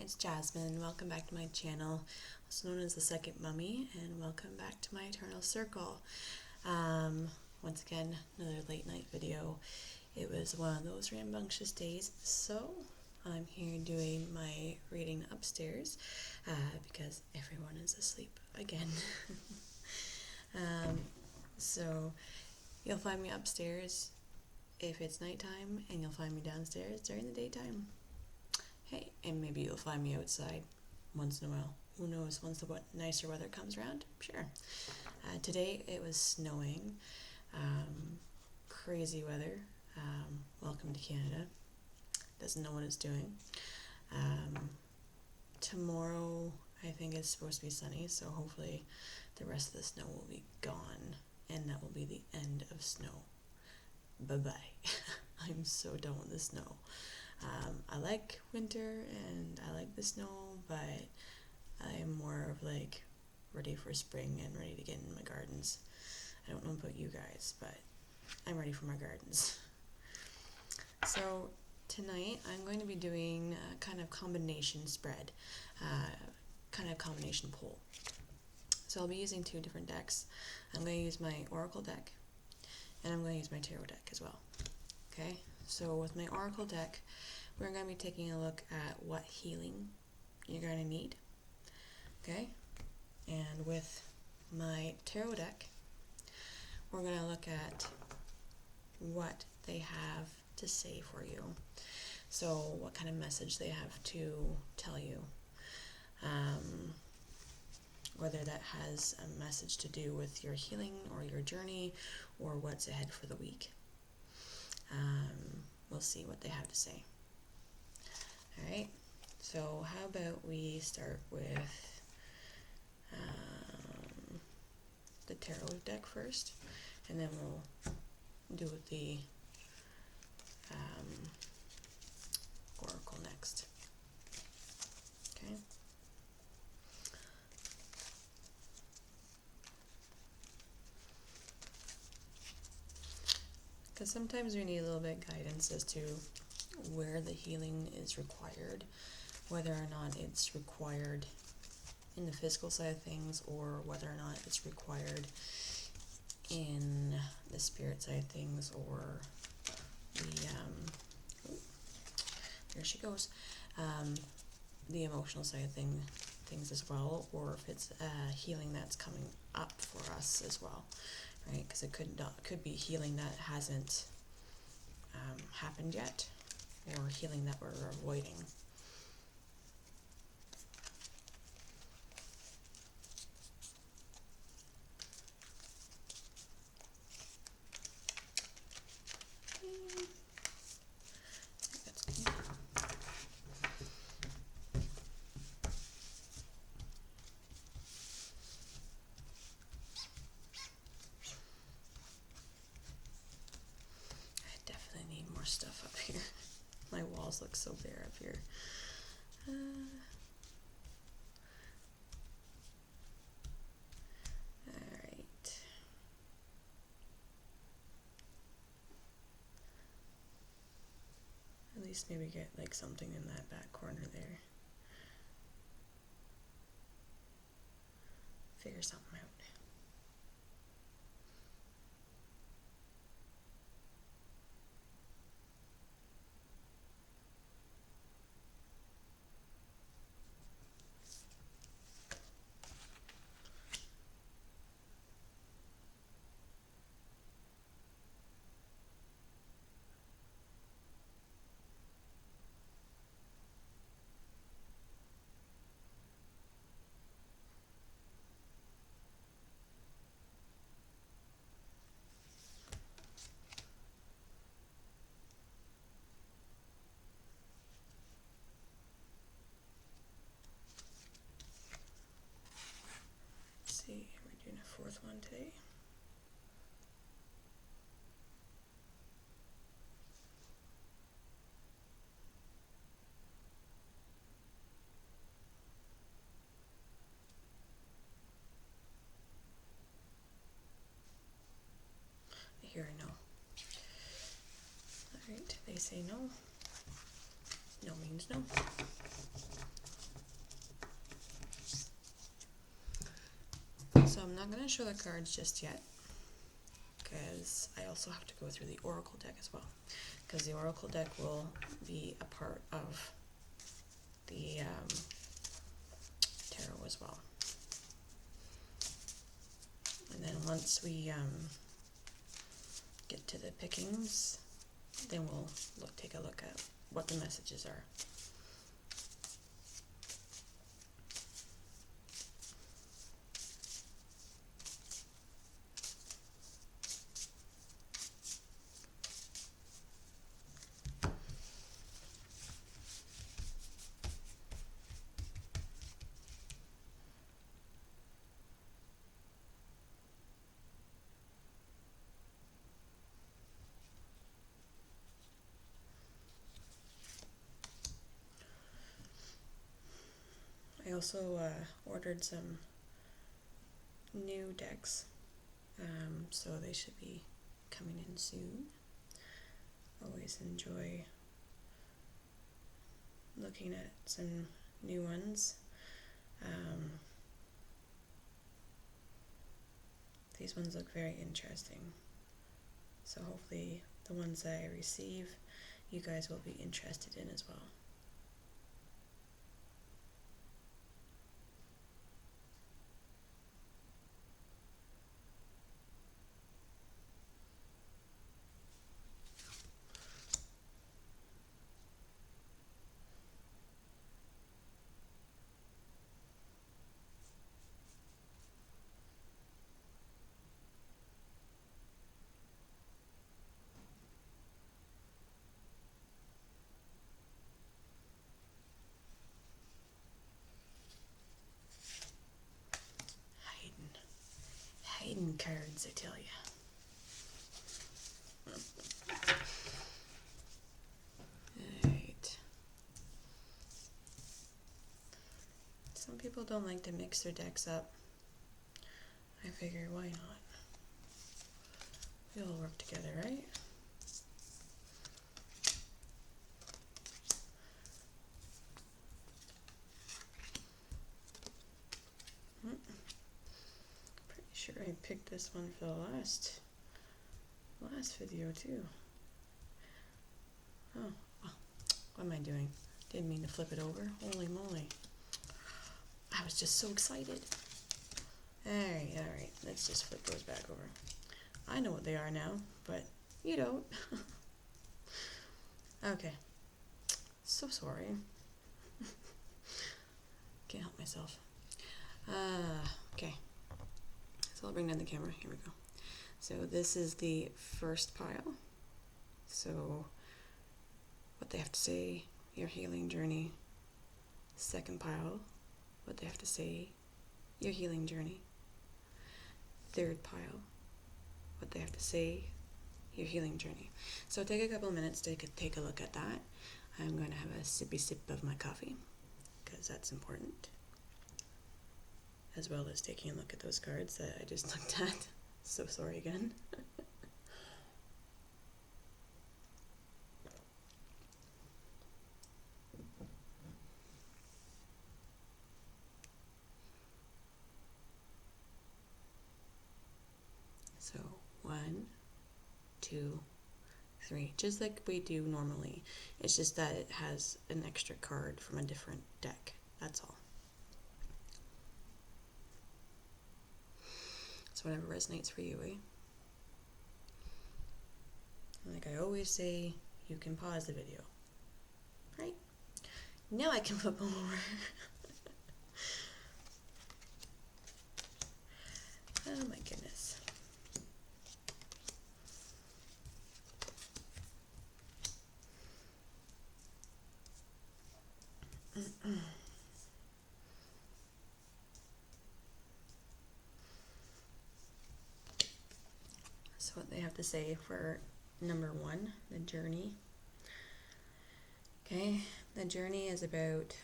it's Jasmine. Welcome back to my channel, also known as the Second Mummy, and welcome back to my Eternal Circle. Once again, another late night video. It was one of those rambunctious days, so I'm here doing my reading upstairs because everyone is asleep again. So you'll find me upstairs if it's nighttime, and you'll find me downstairs during the daytime. Hey, and maybe you'll find me outside once in a while. Who knows, once the nicer weather comes around? Sure. Today it was snowing. Crazy weather. Welcome to Canada. Doesn't know what it's doing. Tomorrow I think it's supposed to be sunny, so hopefully the rest of the snow will be gone, and that will be the end of snow. Bye-bye. I'm so done with the snow. I like winter and I like the snow, but I'm more of like ready for spring and ready to get in my gardens. I don't know about you guys, but I'm ready for my gardens. So tonight I'm going to be doing a kind of combination spread, kind of combination pull. So I'll be using two different decks. I'm going to use my Oracle deck, and I'm going to use my Tarot deck as well. Okay, so with my Oracle deck, we're going to be taking a look at what healing you're going to need. Okay, and with my Tarot deck, we're going to look at what they have to say for you. So what kind of message they have to tell you. Whether that has a message to do with your healing or your journey or what's ahead for the week. We'll see what they have to say. Alright, so how about we start with the Tarot deck first, and then we'll do the Oracle next. Okay? Because sometimes we need a little bit guidance as to where the healing is required, whether or not it's required in the physical side of things, or whether or not it's required in the spirit side of things, or the there she goes, the emotional side of things as well, or if it's healing that's coming up for us as well. Right, because it could be healing that hasn't happened yet, or healing that we're avoiding. That's good. More stuff up here. My walls look so bare up here. Alright. At least maybe get like something in that back corner there. Figure something out. See, we're doing a fourth one today. I hear a no. Alright, they say no. No means no. not going to show the cards just yet, because I also have to go through the Oracle deck as well, because the Oracle deck will be a part of the tarot as well. And then once we get to the pickings, then we'll take a look at what the messages are. I also ordered some new decks, so they should be coming in soon. Always enjoy looking at some new ones. These ones look very interesting, so hopefully the ones that I receive you guys will be interested in as well. Hidden cards, I tell you. Alright. Some people don't like to mix their decks up. I figure, why not? We all work together, right? Pretty sure I picked this one for the last video too. Oh, what am I doing? Didn't mean to flip it over. Holy moly. I was just so excited. Alright, let's just flip those back over. I know what they are now, but you don't. Okay. So sorry. Can't help myself. Okay. So I'll bring down the camera. Here we go. So this is the first pile. So what they have to say, your healing journey. Second pile, what they have to say, your healing journey. Third pile, what they have to say, your healing journey. So take a couple of minutes to take a look at that. I'm going to have a sippy sip of my coffee, because that's important, as well as taking a look at those cards that I just looked at. So sorry again. So 1, 2, 3, just like we do normally. It's just that it has an extra card from a different deck. That's all. So whatever resonates for you, eh? Like I always say, you can pause the video. Right? Now I can flip over. Oh my goodness. So what they have to say for number 1, the journey. Okay, the journey is about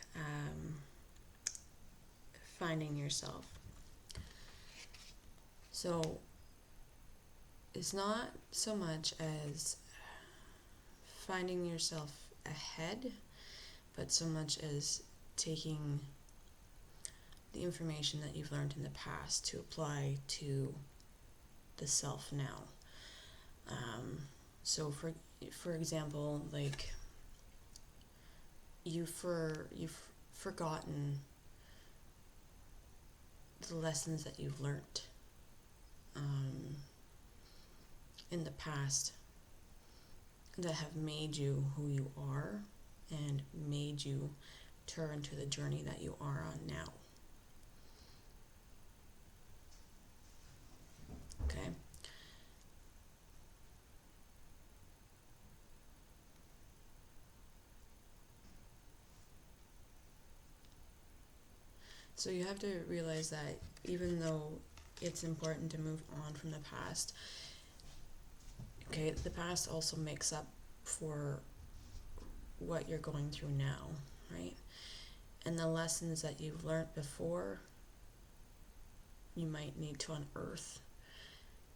finding yourself. So it's not so much as finding yourself ahead, but so much as taking the information that you've learned in the past to apply to the self now. So for example, like you've forgotten the lessons that you've learned in the past that have made you who you are and made you turn to the journey that you are on now. Okay? So you have to realize that even though it's important to move on from the past, okay, the past also makes up for what you're going through now, right? And the lessons that you've learned before, you might need to unearth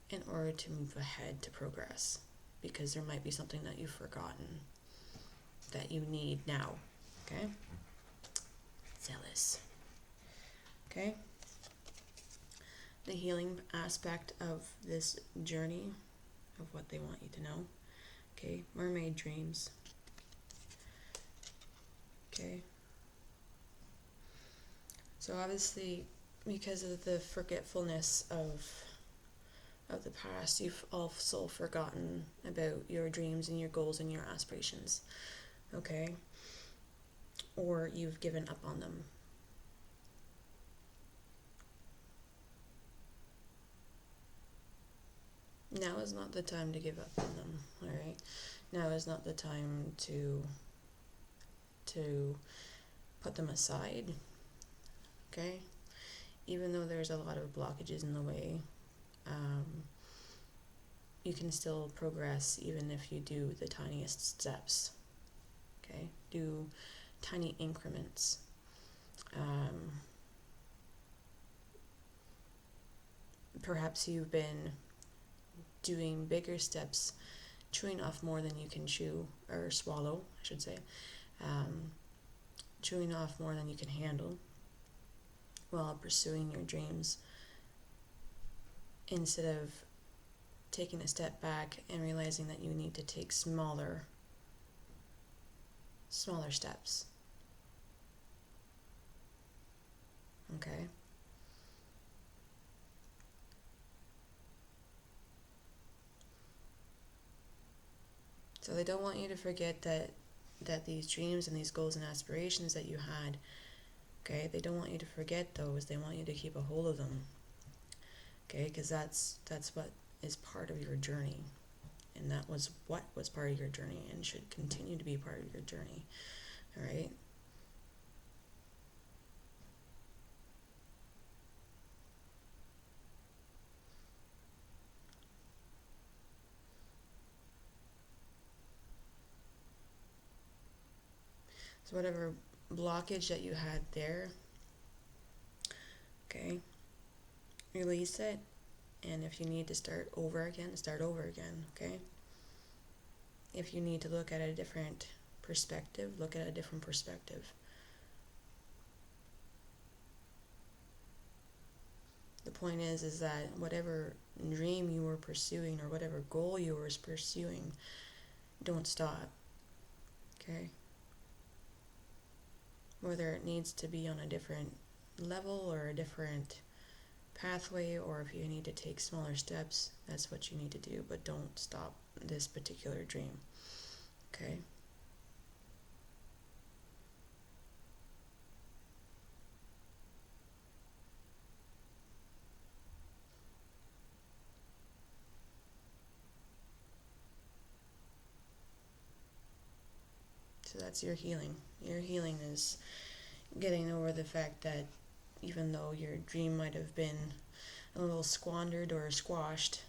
in order to move ahead to progress, because there might be something that you've forgotten that you need now, okay? Zealous. Okay? The healing aspect of this journey, of what they want you to know. Okay? Mermaid dreams. Okay? So obviously, because of the forgetfulness of the past, you've also forgotten about your dreams and your goals and your aspirations. Okay? Or you've given up on them. Now is not the time to give up on them, alright? Now is not the time to put them aside, okay? Even though there's a lot of blockages in the way, you can still progress even if you do the tiniest steps, okay? Do tiny increments. Perhaps you've been doing bigger steps, chewing off more than you can chew, or swallow, I should say. Chewing off more than you can handle while pursuing your dreams, instead of taking a step back and realizing that you need to take smaller steps. Okay? So they don't want you to forget that these dreams and these goals and aspirations that you had, okay, they don't want you to forget those. They want you to keep a hold of them, okay, because that's what is part of your journey, and that was what was part of your journey and should continue to be part of your journey, all right? So whatever blockage that you had there, okay, release it. And if you need to start over again, okay? If you need to look at a different perspective, look at a different perspective. The point is that whatever dream you were pursuing or whatever goal you were pursuing, don't stop, okay? Whether it needs to be on a different level or a different pathway, or if you need to take smaller steps, that's what you need to do, but don't stop this particular dream, okay? So that's your healing. Your healing is getting over the fact that even though your dream might have been a little squandered or squashed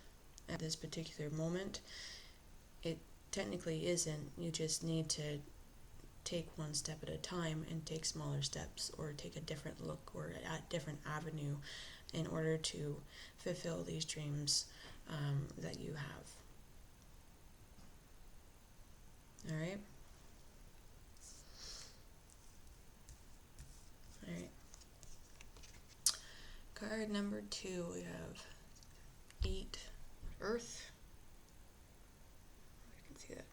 at this particular moment, it technically isn't. You just need to take one step at a time and take smaller steps, or take a different look or a different avenue in order to fulfill these dreams that you have. All right? All right. card number 2, we have 8 Earth. I can see that.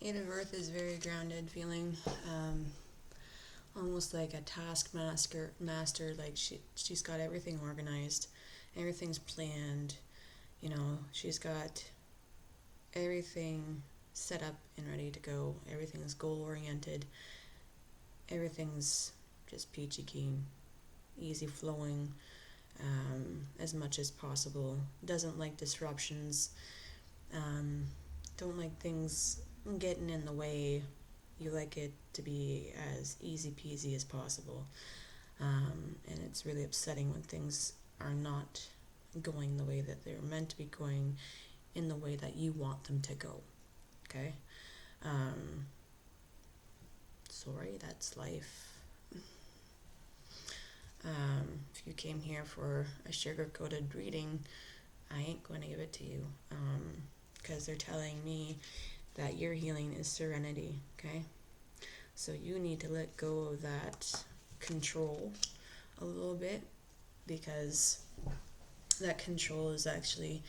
Eight of Earth is very grounded feeling, almost like a taskmaster, like she's got everything organized, everything's planned, she's got everything set up and ready to go, everything's goal oriented, everything's just peachy keen, easy flowing, as much as possible, doesn't like disruptions, don't like things getting in the way. You like it to be as easy peasy as possible, and it's really upsetting when things are not going the way that they're meant to be going, in the way that you want them to go. Okay. Sorry, that's life. If you came here for a sugar-coated reading, I ain't going to give it to you, because they're telling me that your healing is serenity, okay? So you need to let go of that control a little bit, because that control is actually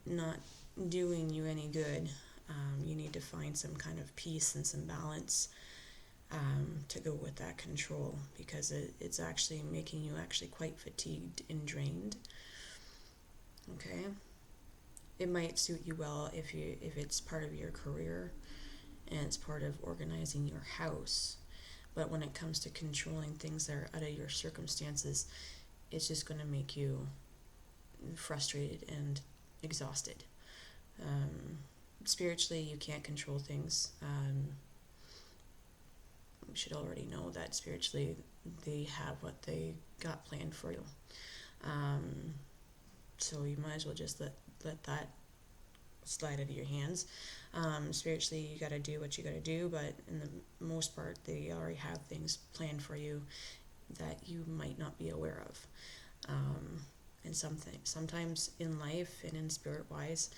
not doing you any good. You need to find some kind of peace and some balance to go with that control, because it's actually making you actually quite fatigued and drained, okay? It might suit you well if it's part of your career and it's part of organizing your house. But when it comes to controlling things that are out of your circumstances, it's just going to make you frustrated and exhausted. Spiritually, you can't control things. You should already know that spiritually they have what they got planned for you. So you might as well just let that slide out of your hands. Spiritually, you got to do what you got to do, but in the most part, they already have things planned for you that you might not be aware of. And sometimes in life and in spirit-wise,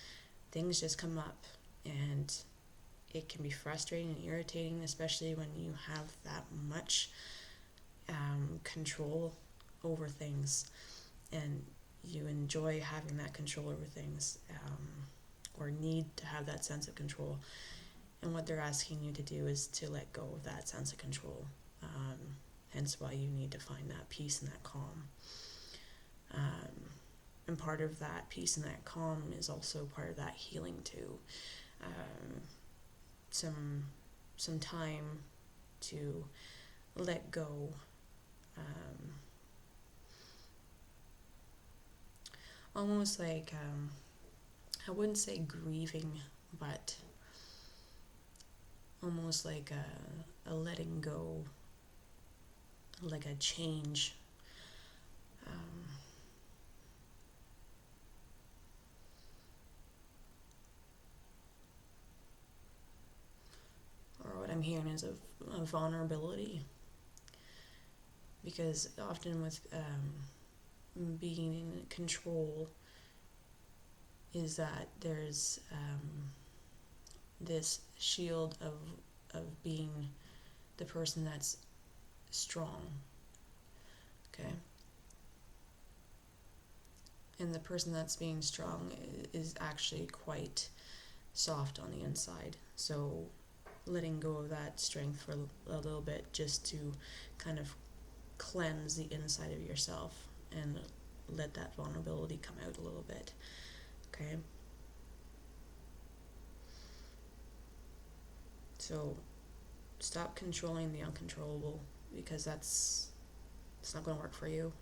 things just come up, and it can be frustrating and irritating, especially when you have that much control over things, and you enjoy having that control over things, or need to have that sense of control. And what they're asking you to do is to let go of that sense of control. Hence why you need to find that peace and that calm. And part of that peace and that calm is also part of that healing too. Some time to let go. Almost like, I wouldn't say grieving, but almost like a letting go, like a change. Or what I'm hearing is a vulnerability, because often with being in control is that there's this shield of being the person that's strong, okay? And the person that's being strong is actually quite soft on the inside. So letting go of that strength for a little bit, just to kind of cleanse the inside of yourself and let that vulnerability come out a little bit, okay? So stop controlling the uncontrollable, because it's not going to work for you,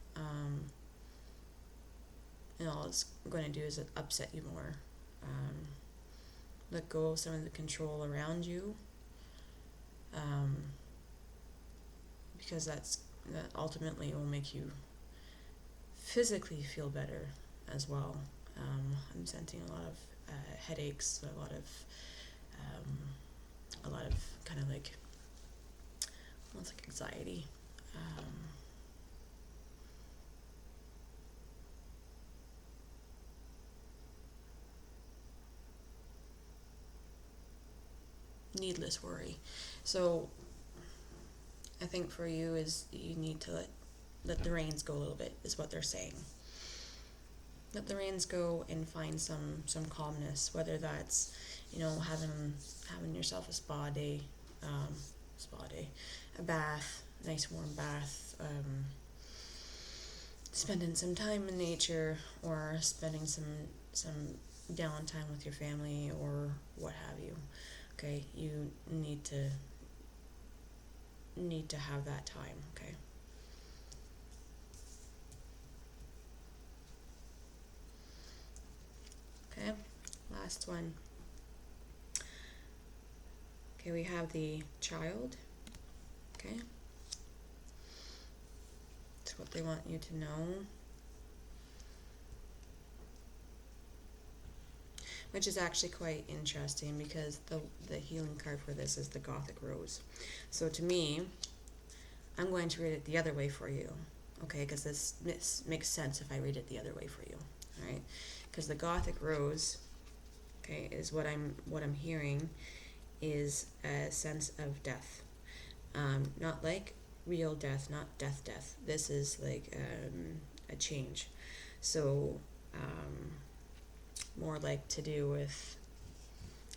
and all it's going to do is upset you more. Let go of some of the control around you, because that ultimately will make you physically feel better as well. I'm sensing a lot of headaches, a lot of kind of like almost like anxiety. Needless worry. So I think for you is you need to let the reins go a little bit, is what they're saying. Let the reins go and find some calmness, whether that's, having yourself a spa day, a bath, nice warm bath, spending some time in nature, or spending some downtime with your family, or what have you. Okay, you need to have that time. Okay. Okay, last one. Okay, we have the child. Okay, that's what they want you to know. Which is actually quite interesting because the healing card for this is the Gothic Rose. So to me, I'm going to read it the other way for you. Okay, because this makes sense if I read it the other way for you. All right, because the Gothic Rose, okay, is what I'm hearing is a sense of death. Not like real death, not death. This is like a change. So more like to do with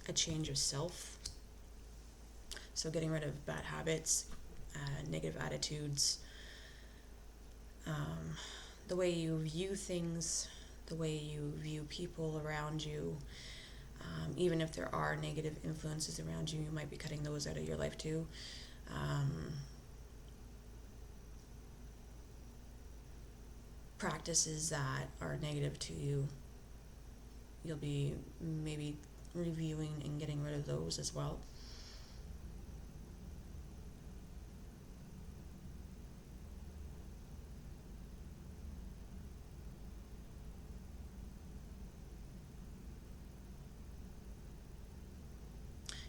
a change of self. So getting rid of bad habits, negative attitudes, the way you view things, the way you view people around you. Even if there are negative influences around you, you might be cutting those out of your life too. Practices that are negative to you, you'll be maybe reviewing and getting rid of those as well.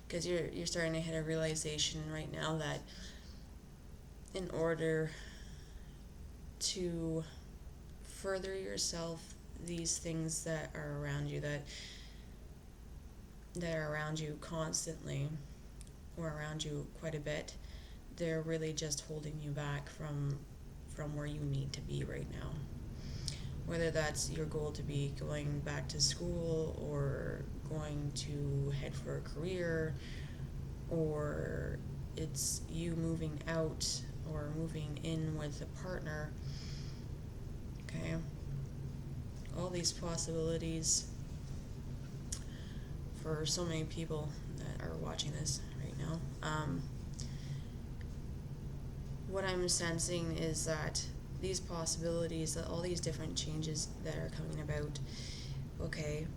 Because you're starting to hit a realization right now that in order to further yourself, these things that are around you, that are around you constantly, or around you quite a bit, they're really just holding you back from where you need to be right now. Whether that's your goal to be going back to school, or going to head for a career, or it's you moving out or moving in with a partner. Okay, all these possibilities for so many people that are watching this right now. What I'm sensing is that these possibilities, that all these different changes that are coming about, okay,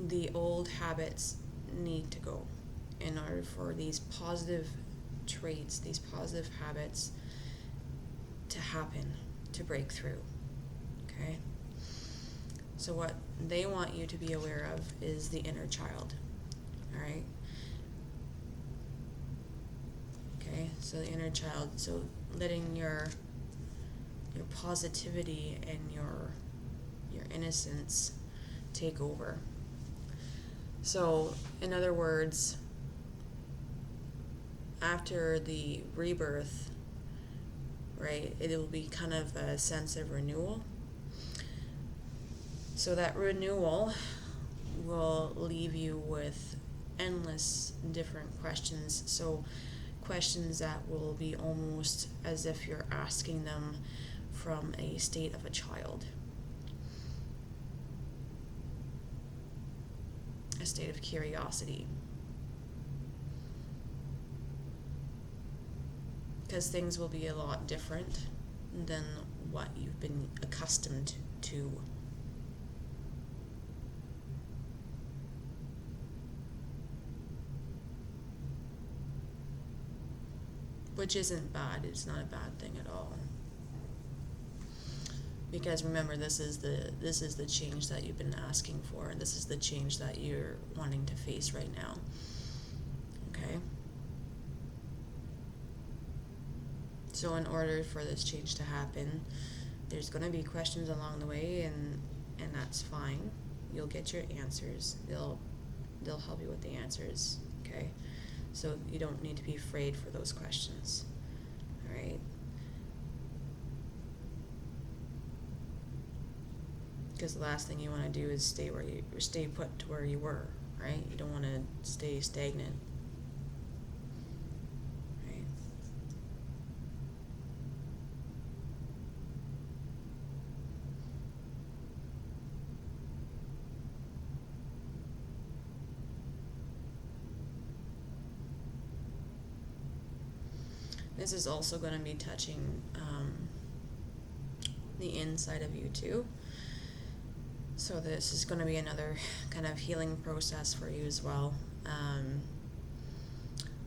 the old habits need to go in order for these positive traits, these positive habits to happen, to break through. Okay? So what they want you to be aware of is the inner child. All right? Okay? So the inner child, so letting your positivity and your innocence take over. So, in other words, after the rebirth, right, it will be kind of a sense of renewal. So that renewal will leave you with endless different questions. So questions that will be almost as if you're asking them from a state of a child. A state of curiosity. Because things will be a lot different than what you've been accustomed to. which isn't bad. It's not a bad thing at all. Because remember, this is the change that you've been asking for, and this is the change that you're wanting to face right now. Okay? So in order for this change to happen, there's going to be questions along the way, and that's fine. You'll get your answers. They'll help you with the answers, okay? So you don't need to be afraid for those questions. All right? Because the last thing you want to do is stay put to where you were, right? You don't want to stay stagnant. Right? This is also going to be touching the inside of you too. So this is going to be another kind of healing process for you as well.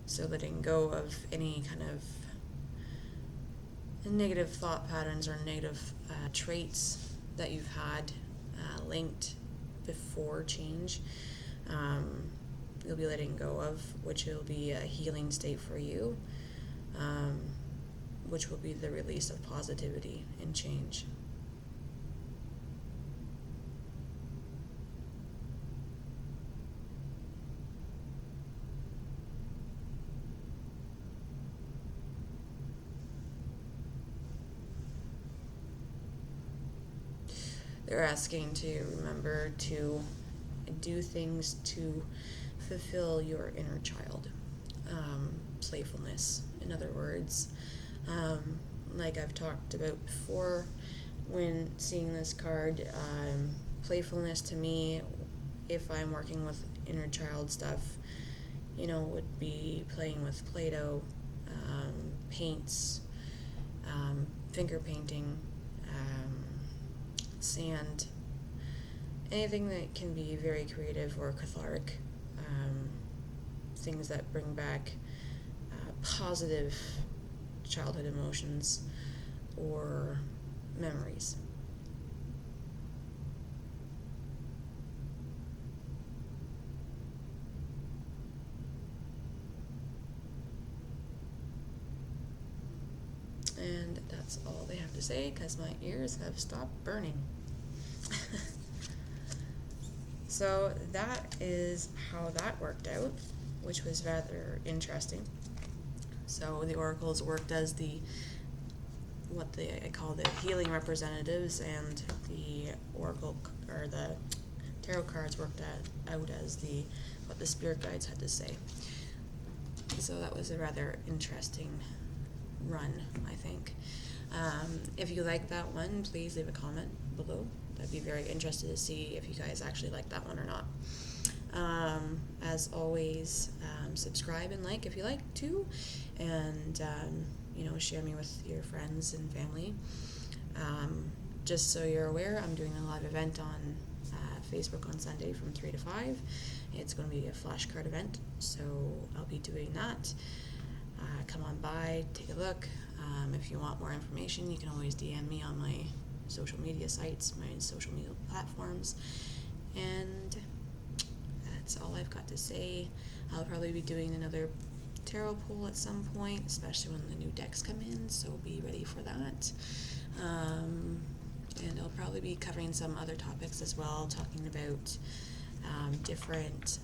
So letting go of any kind of negative thought patterns or negative traits that you've had linked before change. You'll be letting go of, which will be a healing state for you, which will be the release of positivity and change. They're asking to remember to do things to fulfill your inner child. Playfulness, in other words. Like I've talked about before when seeing this card, playfulness to me, if I'm working with inner child stuff, would be playing with Play-Doh, paints, finger painting, sand, anything that can be very creative or cathartic, things that bring back positive childhood emotions or memories. And that's all they have to say because my ears have stopped burning. So that is how that worked out, which was rather interesting. So the oracles worked as I call the healing representatives, and the oracle or the tarot cards worked out as what the spirit guides had to say. So that was a rather interesting run, I think. If you like that one, please leave a comment below. I'd be very interested to see if you guys actually like that one or not. As always, subscribe and like if you like to, and share me with your friends and family. Just so you're aware, I'm doing a live event on Facebook on Sunday from 3 to 5. It's going to be a flashcard event, so I'll be doing that. Come on by, take a look. If you want more information, you can always DM me on my social media sites, my social media platforms, and that's all I've got to say. I'll probably be doing another tarot poll at some point, especially when the new decks come in, so be ready for that. And I'll probably be covering some other topics as well, talking about different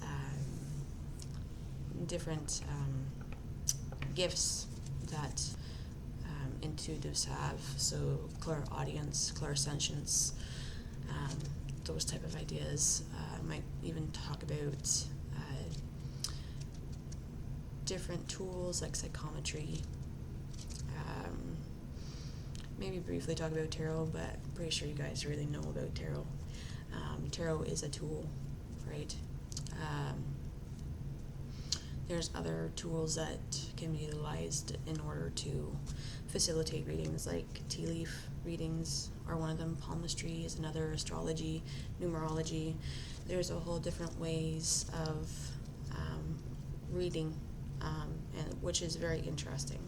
gifts that intuitives have, so clairaudience, clairsentience, those type of ideas. I might even talk about different tools like psychometry. Maybe briefly talk about tarot, but I'm pretty sure you guys really know about tarot. Tarot is a tool, right? There's other tools that can be utilized in order to facilitate readings, like tea leaf readings are one of them, palmistry is another, astrology, numerology. There's a whole different ways of reading and which is very interesting.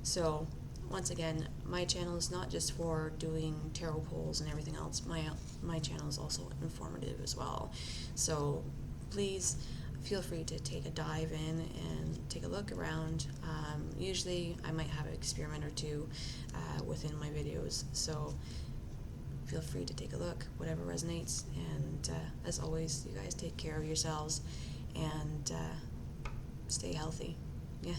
So once again, my channel is not just for doing tarot polls and everything else. My channel is also informative as well. So please feel free to take a dive in and take a look around. Usually I might have an experiment or two within my videos, so feel free to take a look, whatever resonates. And as always, you guys take care of yourselves and stay healthy. Yeah.